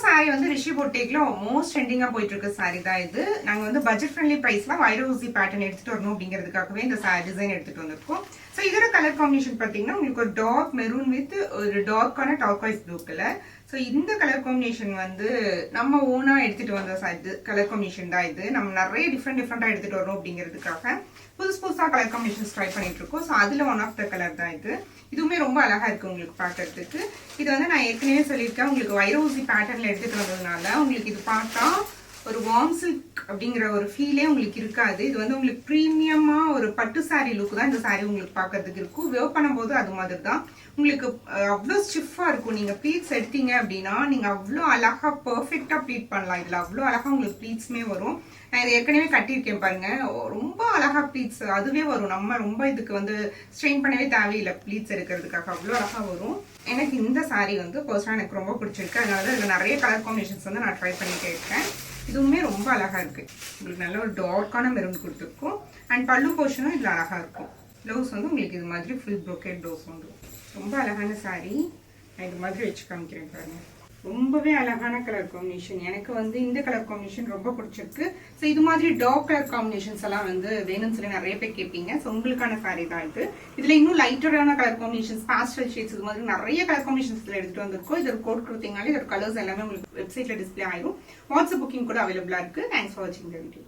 Sorry வந்து ரிஷி பொட்டேக்ல most ட்ரெண்டிங்கா போயிட்டு இருக்க சாரி தான் இது. நாங்க வந்து பட்ஜெட் ஃப்ரெண்ட்லி பிரைஸ்ல வைர ஊசி பேட்டர்ன் எடுத்துட்டு வரணும் அப்படிங்கிறதுக்காகவே இந்த டிசைன் எடுத்துட்டு வந்திருக்கோம். ஸோ இதோட கலர் காம்பினேஷன் பார்த்தீங்கன்னா உங்களுக்கு ஒரு டார்க் மெரூன் வித் ஒரு டார்க்கான டார்க்வைஸ் ப்ளூ கலர். ஸோ இந்த கலர் காம்பினேஷன் வந்து நம்ம ஓனா எடுத்துட்டு வந்த கலர் காம்பினேஷன் தான் இது. நம்ம நிறைய டிஃப்ரெண்டா எடுத்துட்டு வரோம் அப்படிங்கிறதுக்காக புதுசா கலர் காம்பினேஷன்ஸ் ட்ரை பண்ணிட்டு இருக்கோம். ஸோ அதுல ஒன் ஆஃப் த கலர் தான் இது. இதுவுமே ரொம்ப அழகா இருக்கு உங்களுக்கு பார்க்கறதுக்கு. இது வந்து நான் ஏற்கனவே சொல்லியிருக்கேன், உங்களுக்கு வைர ஊசி பேட்டர்ன்ல எடுத்துட்டு வந்ததுனால உங்களுக்கு இது பார்த்தா ஒரு வார்ம் சில்க் அப்படிங்கிற ஒரு ஃபீலே உங்களுக்கு இருக்காது. இது வந்து உங்களுக்கு ப்ரீமியமா ஒரு பட்டு சாரி லுக் தான் இந்த சாரி உங்களுக்கு பார்க்கறதுக்கு இருக்கும். வேர் பண்ணும்போது அது மாதிரி தான் உங்களுக்கு அவ்வளோ ஸ்டிஃபா இருக்கும். நீங்க ப்ளீட்ஸ் எடுத்தீங்க அப்படின்னா நீங்க அவ்வளோ அழகா பெர்ஃபெக்டா ப்ளீட் பண்ணலாம். இதுல அவ்வளோ அழகா உங்களுக்கு ப்ளீட்ஸ்மே வரும். நான் இதை ஏற்கனவே கட்டியிருக்கேன் பாருங்க, ரொம்ப அழகா ப்ளீட்ஸ் அதுவே வரும். நம்ம ரொம்ப இதுக்கு வந்து ஸ்ட்ரெயின் பண்ணவே தேவையில்லை ப்ளீட்ஸ் எடுக்கிறதுக்காக, அவ்வளோ அழகா வரும். எனக்கு இந்த சாரி வந்து பர்சனலா எனக்கு ரொம்ப பிடிச்சிருக்கு. அதனால இதுல நிறைய கலர் காம்பினேஷன்ஸ் வந்து நான் ட்ரை பண்ணிட்டே இருக்கேன். இதுவுமே ரொம்ப அழகா இருக்கு. உங்களுக்கு நல்ல ஒரு டார்க்கான மெரூன் கொடுத்துருக்கும். அண்ட் பல்லு போர்ஷனும் இதுல அழகா இருக்கும். ப்ளவுஸ் வந்து உங்களுக்கு இது மாதிரி ஃபுல் ப்ரோக்கேட் ப்ளவுஸ் வந்துடும். ரொம்ப அழகான சாரி. நான் இது மாதிரி வச்சு காமிக்கிறேன் பாருங்க. ரொம்பவே அழகான கலர் காம்பினேஷன். எனக்கு வந்து இந்த கலர் காம்பினேஷன் ரொம்ப பிடிச்சிருக்கு. ஸோ இது மாதிரி டார்க் கலர் காம்பினேஷன்ஸ் எல்லாம் வந்து வேணும்னு சொல்லி நிறைய பேர் கேட்பீங்க. ஸோ உங்களுக்கான சாரி தான் இது. இதுல இன்னும் லைட்டரான கலர் காம்பினேஷன்ஸ், பாஸ்டல் ஷேட்ஸ், இது மாதிரி நிறைய கலர் காம்பினேஷன்ஸ் இதுல எடுத்துட்டு வந்திருக்கோம். இது ஒரு கோட் கொடுத்தீங்கனாலே இதோட கலர்ஸ் எல்லாமே உங்களுக்கு வெப்சைட்ல டிஸ்பிளே ஆயிடும். வாட்ஸ்அப் புக்கிங் கூட அவைலபிளா இருக்கு. தேங்க்ஸ் ஃபார் வாட்சிங் த வீடியோ.